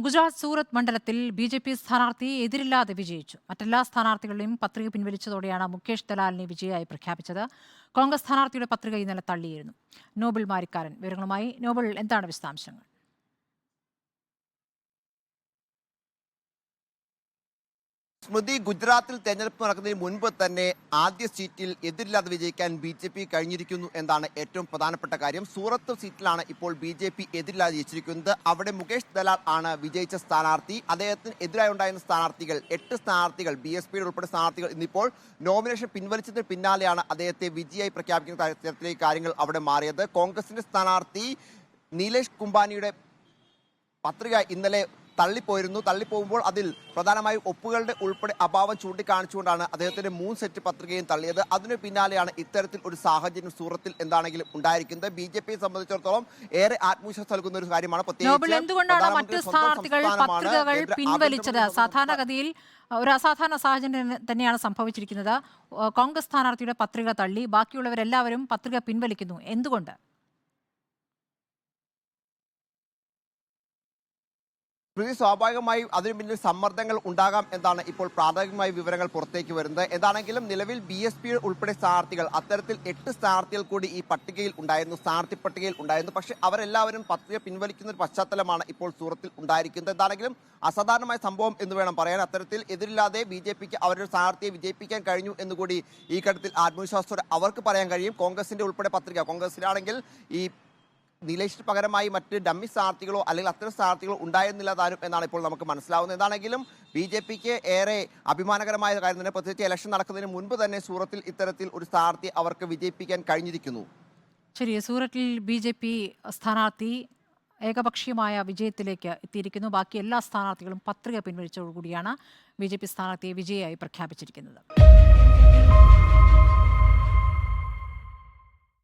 ഗുജറാത്ത് സൂറത്ത് മണ്ഡലത്തിൽ ബി.ജെ.പി സ്ഥാനാർത്ഥി എതിരില്ലാതെ വിജയിച്ചു. മറ്റെല്ലാ സ്ഥാനാർത്ഥികളുടെയും പത്രിക പിൻവലിച്ചതോടെയാണ് മുകേഷ് ദലാലിനെ വിജയിയായി പ്രഖ്യാപിച്ചത്. കോൺഗ്രസ് സ്ഥാനാർത്ഥിയുടെ പത്രിക ഇന്നലെ തള്ളിയിരുന്നു. നോബിൾ മാരിക്കാരൻ വിവരങ്ങളുമായി. നോബിൾ, എന്താണ് വിശദാംശങ്ങൾ? സ്മൃതി, ഗുജറാത്തിൽ തെരഞ്ഞെടുപ്പ് നടക്കുന്നതിന് മുൻപ് തന്നെ ആദ്യ സീറ്റിൽ എതിരില്ലാതെ വിജയിക്കാൻ BJP കഴിഞ്ഞിരിക്കുന്നു എന്നാണ് ഏറ്റവും പ്രധാനപ്പെട്ട കാര്യം. സൂറത്ത് സീറ്റിലാണ് ഇപ്പോൾ BJP എതിരില്ലാതെ ജയിച്ചിരിക്കുന്നത്. അവിടെ മുകേഷ് ദലാൽ ആണ് വിജയിച്ച സ്ഥാനാർത്ഥി. അദ്ദേഹത്തിന് എതിരായി ഉണ്ടായിരുന്ന സ്ഥാനാർത്ഥികൾ 8 സ്ഥാനാർത്ഥികൾ BSPയുടെ ഉൾപ്പെടെ സ്ഥാനാർത്ഥികൾ ഇന്നിപ്പോൾ നോമിനേഷൻ പിൻവലിച്ചതിന് പിന്നാലെയാണ് അദ്ദേഹത്തെ വിജയിയായി പ്രഖ്യാപിക്കുന്ന തരത്തിലേക്ക് കാര്യങ്ങൾ അവിടെ മാറിയത്. കോൺഗ്രസിന്റെ സ്ഥാനാർത്ഥി നീലേഷ് കുംബാനിയുടെ പത്രിക ഇന്നലെ തള്ളിപ്പോകുമ്പോൾ അതിൽ പ്രധാനമായും ഒപ്പുകളുടെ ഉൾപ്പെടെ അഭാവം ചൂണ്ടിക്കാണിച്ചുകൊണ്ടാണ് അദ്ദേഹത്തിന്റെ 3 സെറ്റ് പത്രികയും തള്ളിയത്. അതിനു പിന്നാലെയാണ് ഇത്തരത്തിൽ ഒരു സാഹചര്യം സൂറത്തിൽ എന്താണെങ്കിലും ഉണ്ടായിരിക്കുന്നത്. BJPയെ സംബന്ധിച്ചിടത്തോളം ഏറെ ആത്മവിശ്വാസം നൽകുന്ന ഒരു കാര്യമാണ്. എന്തുകൊണ്ടാണ് മറ്റ് സ്ഥാനാർത്ഥികൾ പത്രികകൾ പിൻവലിച്ചത്? സാധാരണഗതിയിൽ ഒരു അസാധാരണ സാഹചര്യം തന്നെയാണ് സംഭവിച്ചിരിക്കുന്നത്. കോൺഗ്രസ് സ്ഥാനാർത്ഥിയുടെ പത്രിക തള്ളി, ബാക്കിയുള്ളവരെല്ലാവരും പത്രിക പിൻവലിക്കുന്നു. എന്തുകൊണ്ട്? സ്വാഭാവികമായും അതിനു പിന്നിൽ സമ്മർദ്ദങ്ങൾ ഉണ്ടാകാം എന്നാണ് ഇപ്പോൾ പ്രാഥമികമായ വിവരങ്ങൾ പുറത്തേക്ക് വരുന്നത്. എന്താണെങ്കിലും നിലവിൽ BSP ഉൾപ്പെടെ സ്ഥാനാർത്ഥികൾ അത്തരത്തിൽ 8 സ്ഥാനാർത്ഥികൾ കൂടി ഈ പട്ടികയിൽ ഉണ്ടായിരുന്നു, സ്ഥാനാർത്ഥി പട്ടികയിൽ ഉണ്ടായിരുന്നു. പക്ഷേ അവരെല്ലാവരും പത്രിക പിൻവലിക്കുന്ന ഒരു പശ്ചാത്തലമാണ് ഇപ്പോൾ സൂറത്തിൽ ഉണ്ടായിരിക്കുന്നത്. എന്താണെങ്കിലും അസാധാരണമായ സംഭവം എന്ന് വേണം പറയാൻ. അത്തരത്തിൽ എതിരില്ലാതെ BJPക്ക് അവരുടെ സ്ഥാനാർത്ഥിയെ വിജയിപ്പിക്കാൻ കഴിഞ്ഞു എന്നുകൂടി ഈ ഘട്ടത്തിൽ ആത്മവിശ്വാസത്തോടെ അവർക്ക് പറയാൻ കഴിയും. കോൺഗ്രസിന്റെ ഉൾപ്പെടെ പത്രിക, കോൺഗ്രസിലാണെങ്കിൽ ഈ നീലേഷിന് പകരമായി മറ്റ് ഡമ്മി സ്ഥാനാർത്ഥികളോ അല്ലെങ്കിൽ അത്തരം സ്ഥാനാർത്ഥികളോ ഉണ്ടായിരുന്നില്ല താനും എന്നാണ് ഇപ്പോൾ നമുക്ക് മനസ്സിലാവുന്നത്. എന്താണെങ്കിലും BJPക്ക് ഏറെ അഭിമാനകരമായ കാര്യം തന്നെ. പ്രത്യേകിച്ച് ഇലക്ഷൻ നടക്കുന്നതിന് മുൻപ് തന്നെ സൂറത്തിൽ ഇത്തരത്തിൽ ഒരു സ്ഥാനാർത്ഥി അവർക്ക് വിജയിപ്പിക്കാൻ കഴിഞ്ഞിരിക്കുന്നു. ശരി, സൂറത്തിൽ BJP സ്ഥാനാർത്ഥി ഏകപക്ഷീയമായ വിജയത്തിലേക്ക് എത്തിയിരിക്കുന്നു. ബാക്കി എല്ലാ സ്ഥാനാർത്ഥികളും പത്രിക പിൻവലിച്ചതോടുകൂടിയാണ് BJP സ്ഥാനാർത്ഥിയെ വിജയിയായി പ്രഖ്യാപിച്ചിരിക്കുന്നത്.